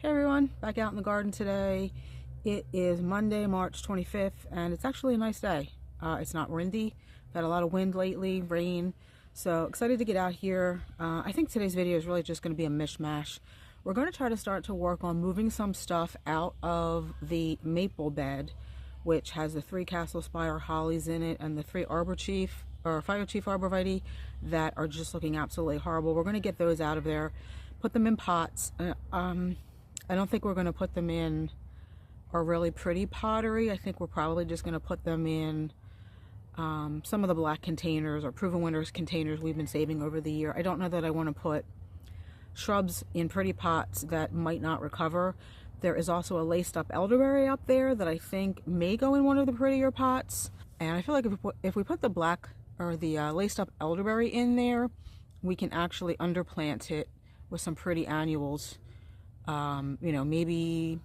Hey everyone, back out in the garden today. It is Monday, March 25th, and it's actually a nice day. It's not windy. We've had a lot of wind lately, rain, so excited to get out here. I think today's video is really just going to be a mishmash. We're going to try to start to work on moving some stuff out of the maple bed, which has the 3 Castle Spire hollies in it and the 3 Fire Chief arborvitae that are just looking absolutely horrible. We're going to get those out of there, put them in pots. I don't think we're going to put them in our really pretty pottery. I think we're probably just going to put them in some of the black containers or Proven Winners containers we've been saving over the year. I don't know that I want to put shrubs in pretty pots that might not recover. There is also a laced up elderberry up there that I think may go in one of the prettier pots. And I feel like if we put the black or the laced up elderberry in there, we can actually underplant it with some pretty annuals. You know, maybe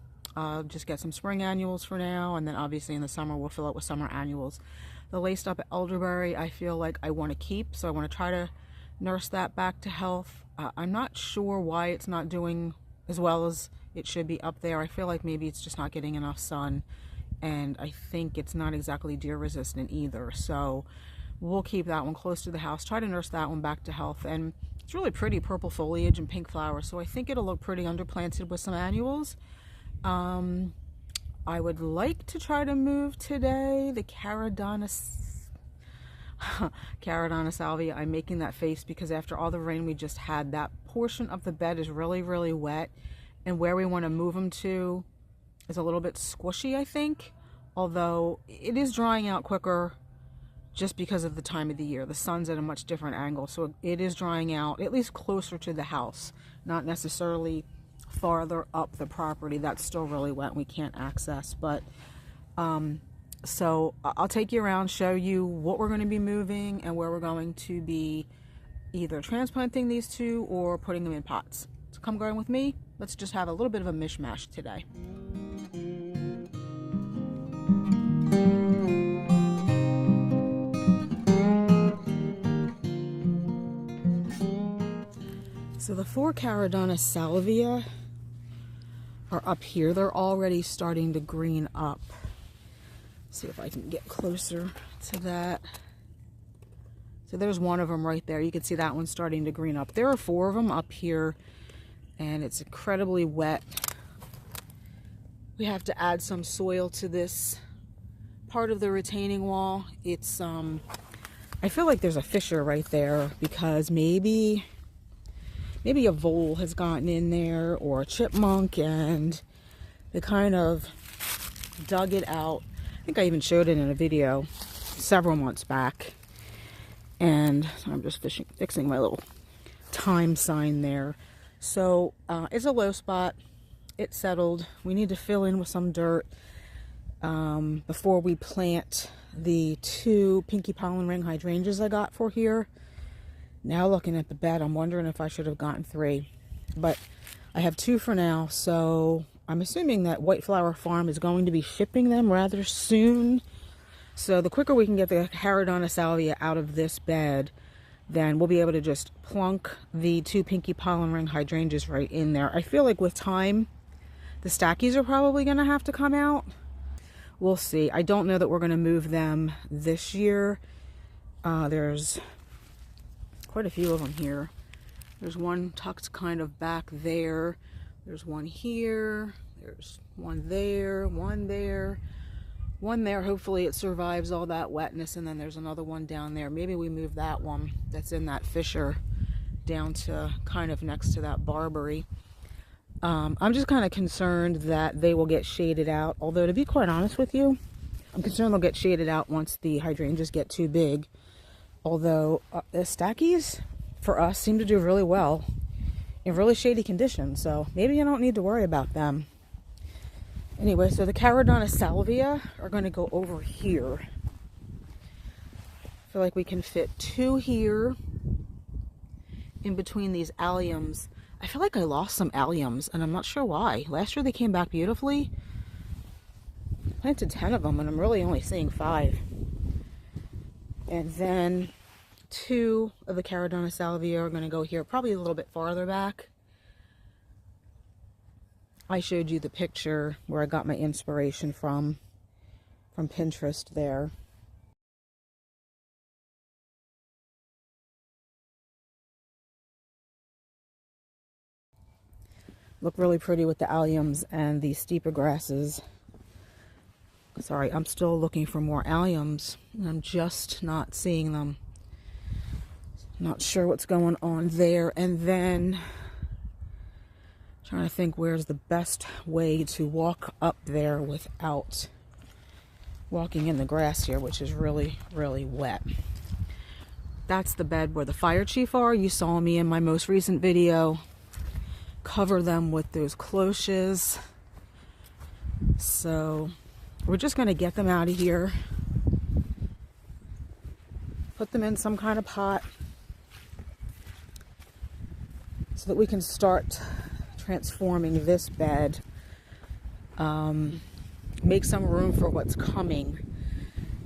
just get some spring annuals for now, and then obviously in the summer we'll fill it with summer annuals. The laced up elderberry I feel like I want to keep, so I want to try to nurse that back to health. I'm not sure why it's not doing as well as it should be up there. I feel like maybe it's just not getting enough sun, and I think it's not exactly deer resistant either, so we'll keep that one close to the house, try to nurse that one back to health. And it's really pretty purple foliage and pink flowers, so I think it'll look pretty underplanted with some annuals. I would like to try to move today the Caradonna Salvia. I'm making that face because after all the rain we just had, that portion of the bed is really wet, and where we want to move them to is a little bit squishy, I think, although it is drying out quicker just because of the time of the year. The sun's at a much different angle, so it is drying out at least closer to the house, not necessarily farther up the property. That's still really wet and we can't access. But so I'll take you around, show you what we're going to be moving and where we're going to be either transplanting these two or putting them in pots. So come garden with me. Let's just have a little bit of a mishmash today. So the 4 Caradonna Salvia are up here. They're already starting to green up. See if I can get closer to that. So there's one of them right there. You can see that one starting to green up. There are 4 of them up here, and it's incredibly wet. We have to add some soil to this part of the retaining wall. It's I feel like there's a fissure right there because maybe a vole has gotten in there or a chipmunk, and they kind of dug it out. I think I even showed it in a video several months back. And I'm just fixing my little time sign there. So it's a low spot. It's settled. We need to fill in with some dirt before we plant the 2 pinky pollen ring hydrangeas I got for here. Now looking at the bed, I'm wondering if I should have gotten 3, but I have 2 for now, so I'm assuming that White Flower Farm is going to be shipping them rather soon. So the quicker we can get the Caradonna Salvia out of this bed, then we'll be able to just plunk the 2 pinky pollen ring hydrangeas right in there. I feel like with time, the Stachys are probably going to have to come out. We'll see. I don't know that we're going to move them this year. There's quite a few of them here. There's one tucked kind of back there. There's one here. There's one there, one there, one there. Hopefully it survives all that wetness. And then there's another one down there. Maybe we move that one that's in that fissure down to kind of next to that barberry. I'm just kind of concerned that they will get shaded out. Although, to be quite honest with you, I'm concerned they'll get shaded out once the hydrangeas get too big. Although the Stachys, for us, seem to do really well in really shady conditions. So maybe I don't need to worry about them. Anyway, so the Caradonna Salvia are going to go over here. I feel like we can fit 2 here in between these alliums. I feel like I lost some alliums, and I'm not sure why. Last year they came back beautifully. I planted 10 of them, and I'm really only seeing 5. And then 2 of the Caradonna Salvia are going to go here, probably a little bit farther back. I showed you the picture where I got my inspiration from Pinterest there. Look really pretty with the alliums and the steeper grasses. Sorry, I'm still looking for more alliums, and I'm just not seeing them. Not sure what's going on there. And then trying to think where's the best way to walk up there without walking in the grass here, which is really, really wet. That's the bed where the fire chief are. You saw me in my most recent video cover them with those cloches. So we're just going to get them out of here, put them in some kind of pot so that we can start transforming this bed, make some room for what's coming,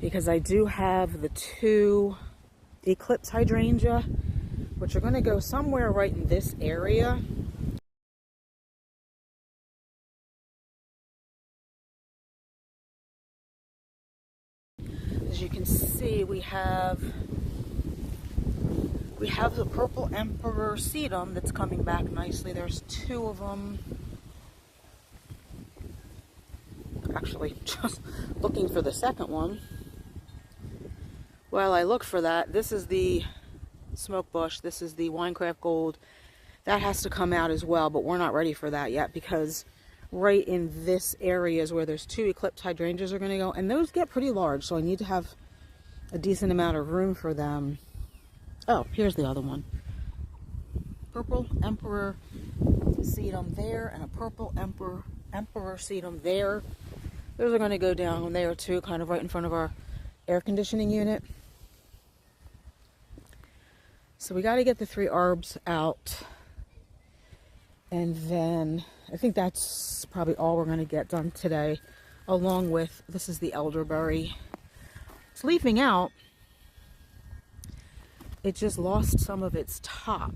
because I do have the 2 eclipse hydrangea, which are going to go somewhere right in this area. As you can see, we have the purple emperor sedum that's coming back nicely. There's 2 of them. Actually, just looking for the second one. While I look for that, this is the smoke bush. This is the Winecraft Gold. That has to come out as well, but we're not ready for that yet, because right in this area is where there's 2 eclipse hydrangeas are going to go, and those get pretty large, so I need to have a decent amount of room for them. Oh, here's the other one. Purple emperor sedum there, and a purple emperor sedum there. Those are going to go down there too, kind of right in front of our air conditioning unit. So we got to get the 3 arbs out, and then I think that's probably all we're going to get done today, along with, this is the elderberry. It's leafing out. It just lost some of its top.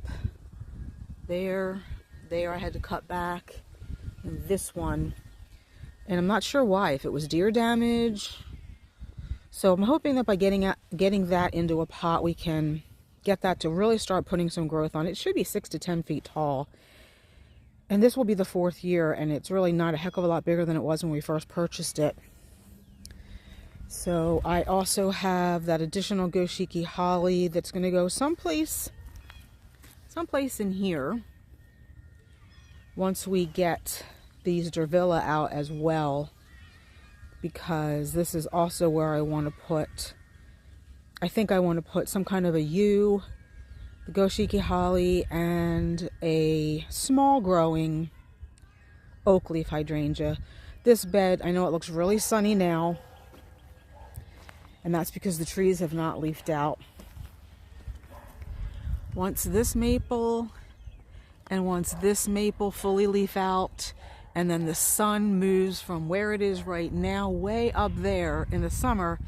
There, I had to cut back. And this one, and I'm not sure why, if it was deer damage. So I'm hoping that by getting that into a pot, we can get that to really start putting some growth on. It should be 6 to 10 feet tall. And this will be the 4th year, and it's really not a heck of a lot bigger than it was when we first purchased it. So I also have that additional Goshiki holly that's going to go someplace in here once we get these Durvilla out as well, because this is also where I want to put, I think I want to put some kind of a yew, the Goshiki holly, and a small growing oak leaf hydrangea. This bed, I know it looks really sunny now, and that's because the trees have not leafed out. Once this maple and once this maple fully leaf out, and then the sun moves from where it is right now way up there in the summer,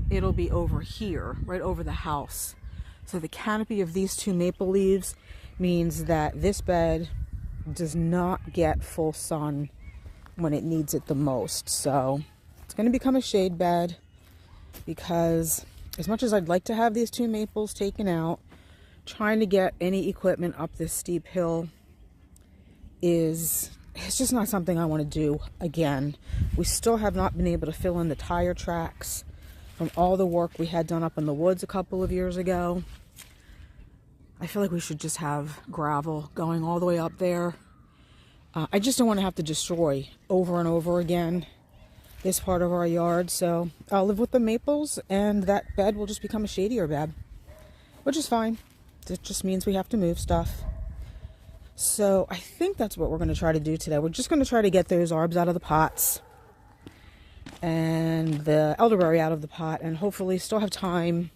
it'll be over here, right over the house. So the canopy of these 2 maple leaves means that this bed does not get full sun when it needs it the most. So it's going to become a shade bed, because as much as I'd like to have these 2 maples taken out, trying to get any equipment up this steep hill it's just not something I want to do again. We still have not been able to fill in the tire tracks from all the work we had done up in the woods a couple of years ago. I feel like we should just have gravel going all the way up there. I just don't want to have to destroy over and over again this part of our yard, so I'll live with the maples, and that bed will just become a shadier bed, which is fine. It just means we have to move stuff. So I think that's what we're going to try to do today. We're just going to try to get those arbs out of the pots and the elderberry out of the pot, and hopefully still have time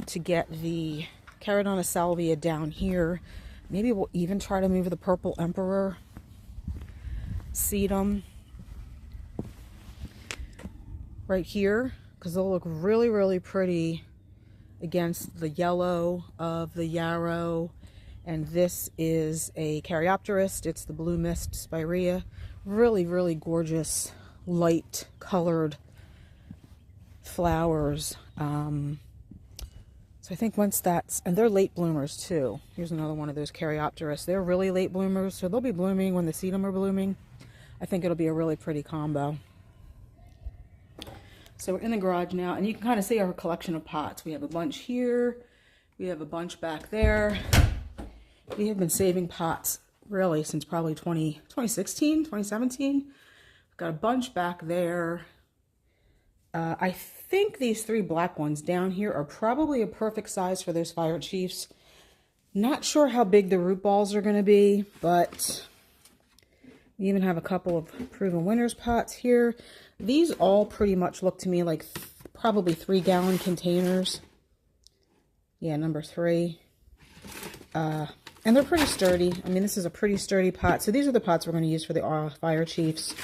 to get the Caradonna salvia down here. Maybe we'll even try to move the purple emperor sedum right here, because they'll look really, really pretty against the yellow of the yarrow And this is a Caryopterist. It's the Blue Mist Spirea. Really, really gorgeous, light colored flowers. So I think once that's, and they're late bloomers too. Here's another one of those Caryopterists. They're really late bloomers, so they'll be blooming when the sedum are blooming. I think it'll be a really pretty combo. So we're in the garage now, and you can kind of see our collection of pots. We have a bunch here. We have a bunch back there. We have been saving pots really since probably 2016, 2017. We've got a bunch back there. I think these 3 black ones down here are probably a perfect size for those fire chiefs. Not sure how big the root balls are going to be, but we even have a couple of Proven Winners pots here. These all pretty much look to me like probably 3-gallon containers. Yeah, number 3. And they're pretty sturdy. I mean, this is a pretty sturdy pot. So these are the pots we're going to use for the fire chiefs.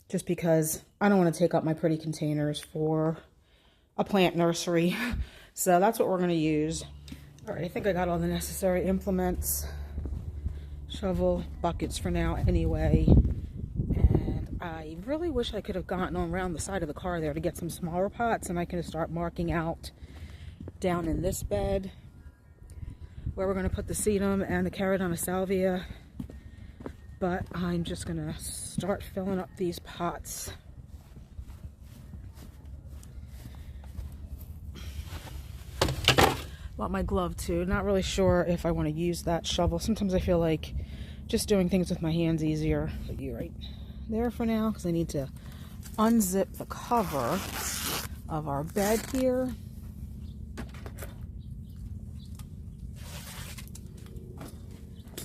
Just because I don't want to take up my pretty containers for a plant nursery. So that's what we're going to use. All right, I think I got all the necessary implements. Shovel, buckets for now anyway. And I really wish I could have gotten on around the side of the car there to get some smaller pots, and I can start marking out down in this bed where we're going to put the sedum and the Caradonna salvia. But I'm just going to start filling up these pots. Want my glove too. Not really sure if I want to use that shovel. Sometimes I feel like just doing things with my hands easier. Put you right there for now because I need to unzip the cover of our bed here.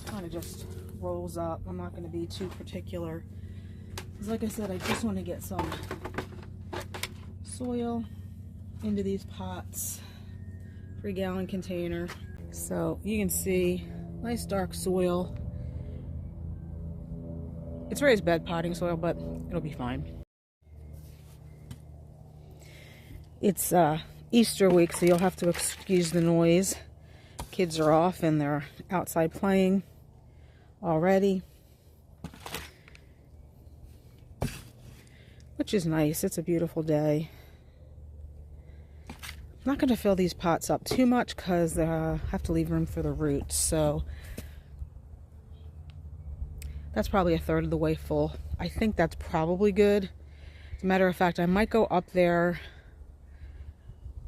Kind of just rolls up. I'm not going to be too particular. Because like I said, I just want to get some soil into these pots. 3-gallon container. So you can see nice dark soil. It's raised bed potting soil, but it'll be fine. It's Easter week, so you'll have to excuse the noise. Kids are off and they're outside playing already, which is nice. It's a beautiful day. I'm not going to fill these pots up too much because I have to leave room for the roots. So that's probably 1/3 of the way full. I think that's probably good. As a matter of fact, I might go up there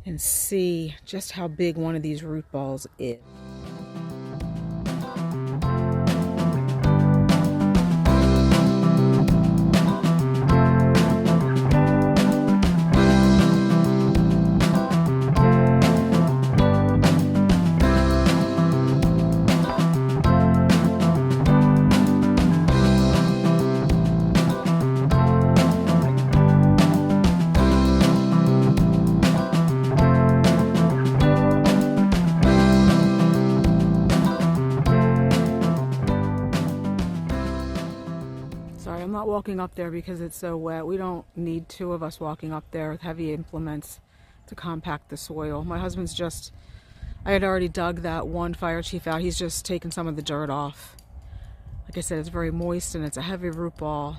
and see just how big one of these root balls is. Walking up there because it's so wet. We don't need 2 of us walking up there with heavy implements to compact the soil. My husband's just, I had already dug that one fire chief out. He's just taken some of the dirt off. Like I said, it's very moist and it's a heavy root ball.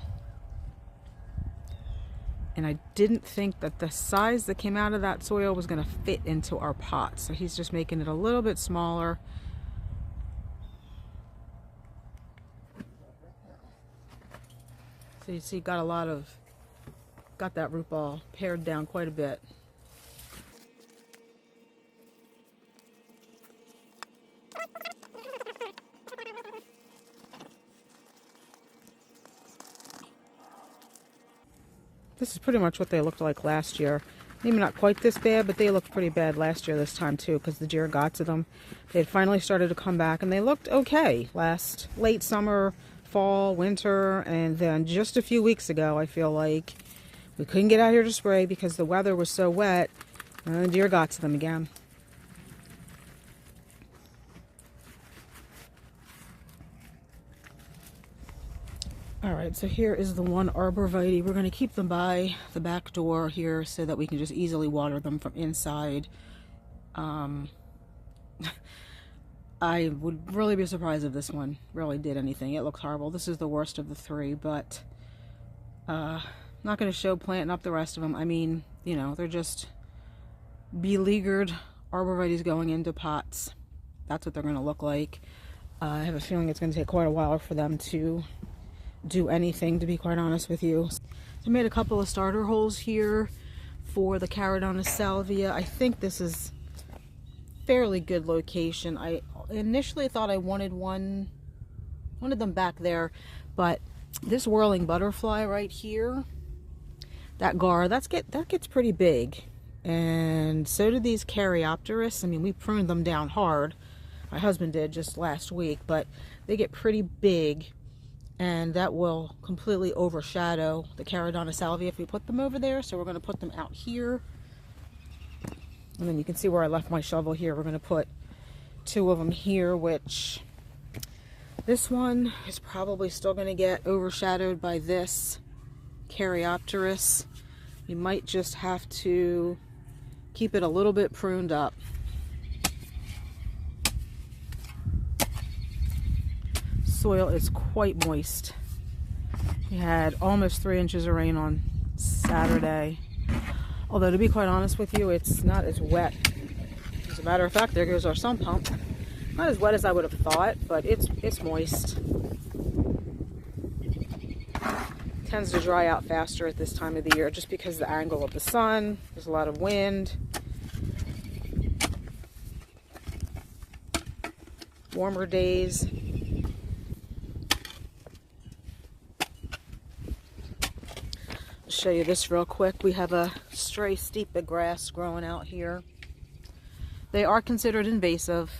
And I didn't think that the size that came out of that soil was going to fit into our pot. So he's just making it a little bit smaller. So you see, got that root ball pared down quite a bit. This is pretty much what they looked like last year. Maybe not quite this bad, but they looked pretty bad last year this time too, because the deer got to them. They had finally started to come back, and they looked okay last late summer, fall, winter, and then just a few weeks ago, I feel like we couldn't get out here to spray because the weather was so wet, and the deer got to them again. Alright, so here is the one arborvitae. We're going to keep them by the back door here so that we can just easily water them from inside. I would really be surprised if this one really did anything. It looks horrible. This is the worst of the three, but not going to show planting up the rest of them. I mean, you know, they're just beleaguered arborvitaes going into pots. That's what they're going to look like. I have a feeling it's going to take quite a while for them to do anything, to be quite honest with you. So I made a couple of starter holes here for the Caradonna salvia. I think this is fairly good location. I initially thought I wanted them back there, but this whirling butterfly right here, that gets pretty big, and so do these Caryopteris. I mean, we pruned them down hard. My husband did just last week, but they get pretty big, and that will completely overshadow the Caradonna salvia if we put them over there. So we're going to put them out here, and then you can see where I left my shovel here. We're going to put 2 of them here, which this one is probably still going to get overshadowed by this Caryopteris. You might just have to keep it a little bit pruned up. Soil is quite moist. We had almost 3 inches of rain on Saturday. Although, to be quite honest with you, it's not as wet. As a matter of fact, there goes our sump pump. Not as wet as I would have thought, but it's moist. Tends to dry out faster at this time of the year just because of the angle of the sun. There's a lot of wind. Warmer days. I'll show you this real quick. We have a stray steepa grass growing out here. They are considered invasive,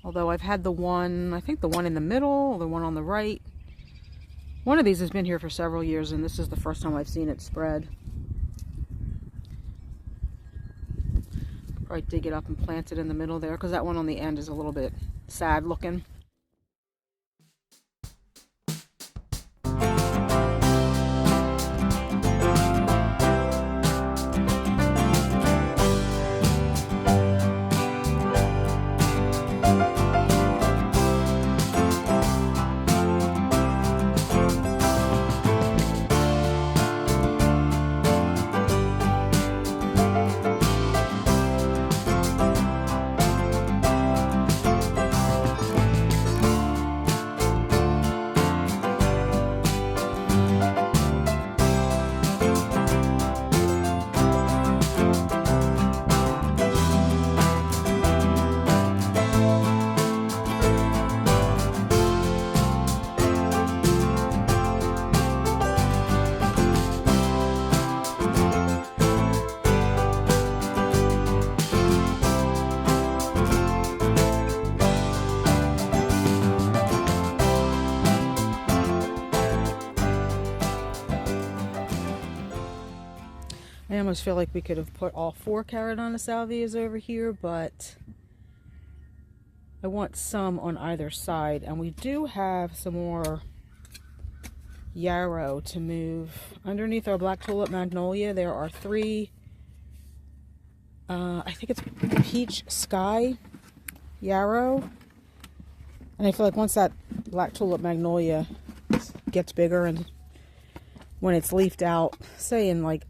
although I've had the one, I think the one in the middle, the one on the right. One of these has been here for several years, and this is the first time I've seen it spread. Probably dig it up and plant it in the middle there, because that one on the end is a little bit sad looking. I almost feel like we could have put all 4 Caradonna salvias over here, but I want some on either side. And we do have some more yarrow to move. Underneath our black tulip magnolia, there are 3, I think it's peach sky yarrow. And I feel like once that black tulip magnolia gets bigger, and when it's leafed out, say in like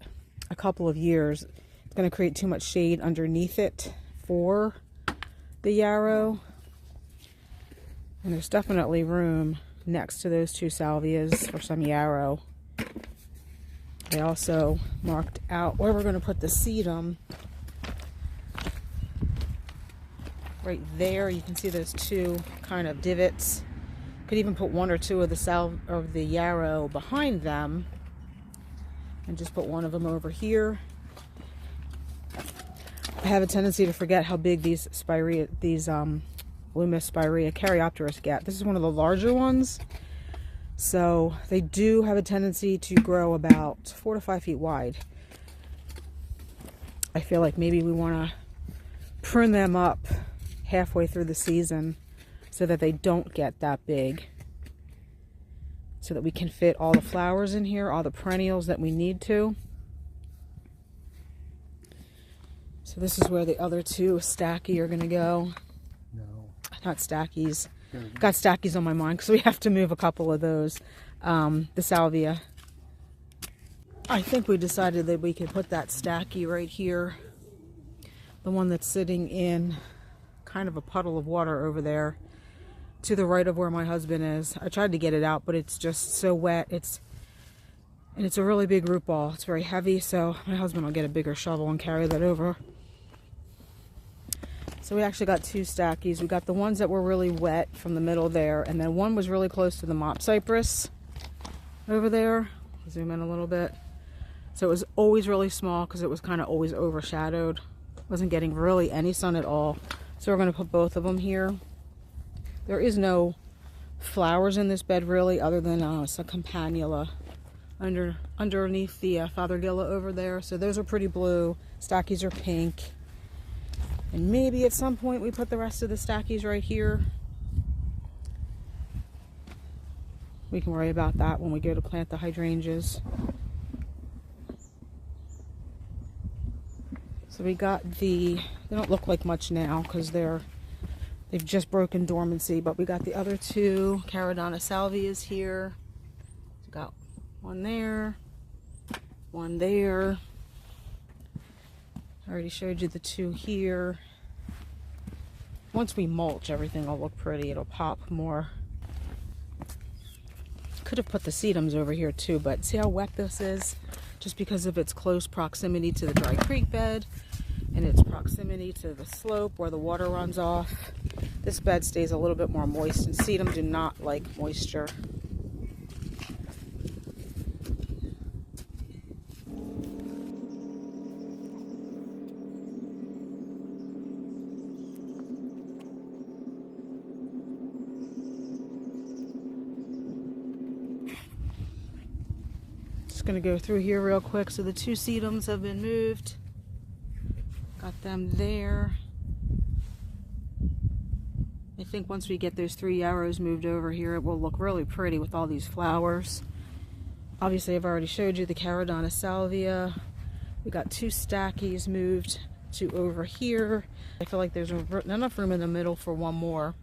a couple of years, it's going to create too much shade underneath it for the yarrow. And there's definitely room next to those 2 salvias for some yarrow. I also marked out where we're going to put the sedum. Right there, you can see those 2 kind of divots. Could even put 1 or 2 of the yarrow behind them, and just put 1 of them over here. I have a tendency to forget how big these Luma spirea Caryopteris get. This is one of the larger ones, so they do have a tendency to grow about 4 to 5 feet wide. I feel like maybe we want to prune them up halfway through the season so that they don't get that big, so that we can fit all the flowers in here, all the perennials that we need to. So this is where the other 2 Stachys are going to go. No. not Stachys. Got Stachys on my mind because we have to move a couple of those. The Salvia. I think we decided that we could put that Stachy right here. The one that's sitting in kind of a puddle of water over there to the right of where my husband is. I tried to get it out, but it's just so wet. It's a really big root ball. It's very heavy, so my husband will get a bigger shovel and carry that over. So we actually got 2 Stachys. We got the ones that were really wet from the middle there, and then one was really close to the mop cypress over there. Zoom in a little bit. So it was always really small because it was kind of always overshadowed. Wasn't getting really any sun at all. So we're going to put both of them here. There is no flowers in this bed really, other than some campanula underneath the fothergilla over there. So those are pretty blue. Stachys are pink. And maybe at some point we put the rest of the Stachys right here. We can worry about that when we go to plant the hydrangeas. So we got they don't look like much now because they've just broken dormancy, but we got the other 2 Caradonna salvias here. We got one there, one there. I already showed you the 2 here. Once we mulch, everything will look pretty. It'll pop more. Could have put the sedums over here too, but see how wet this is? Just because of its close proximity to the dry creek bed and its proximity to the slope where the water runs off. This bed stays a little bit more moist, and sedum do not like moisture. Just going to go through here real quick. So the 2 sedums have been moved. Got them there. I think once we get those 3 yarrows moved over here, it will look really pretty with all these flowers. Obviously, I've already showed you the Caradonna salvia. We got 2 Stachys moved to over here. I feel like there's enough room in the middle for one more.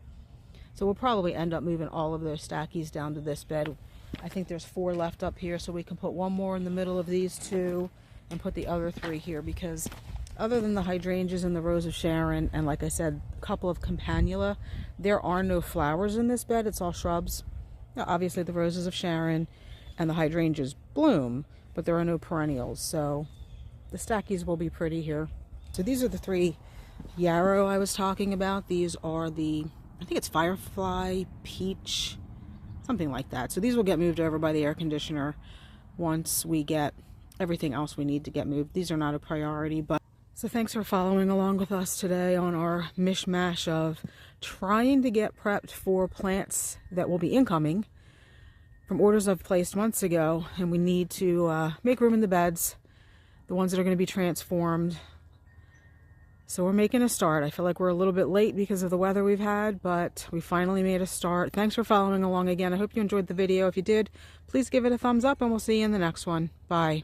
So we'll probably end up moving all of those Stachys down to this bed. I think there's 4 left up here, so we can put one more in the middle of these 2 and put the other 3 here, because other than the hydrangeas and the Rose of Sharon, and like I said, a couple of campanula, there are no flowers in this bed. It's all shrubs. Now, obviously the Roses of Sharon and the hydrangeas bloom, but there are no perennials, so the Stachys will be pretty here. So these are the 3 yarrow I was talking about. These are the, I think it's Firefly, Peach, something like that. So these will get moved over by the air conditioner once we get everything else we need to get moved. These are not a priority, but so thanks for following along with us today on our mishmash of trying to get prepped for plants that will be incoming from orders I've placed months ago, and we need to make room in the beds, the ones that are going to be transformed. So we're making a start. I feel like we're a little bit late because of the weather we've had, but we finally made a start. Thanks for following along again. I hope you enjoyed the video. If you did, please give it a thumbs up, and we'll see you in the next one. Bye.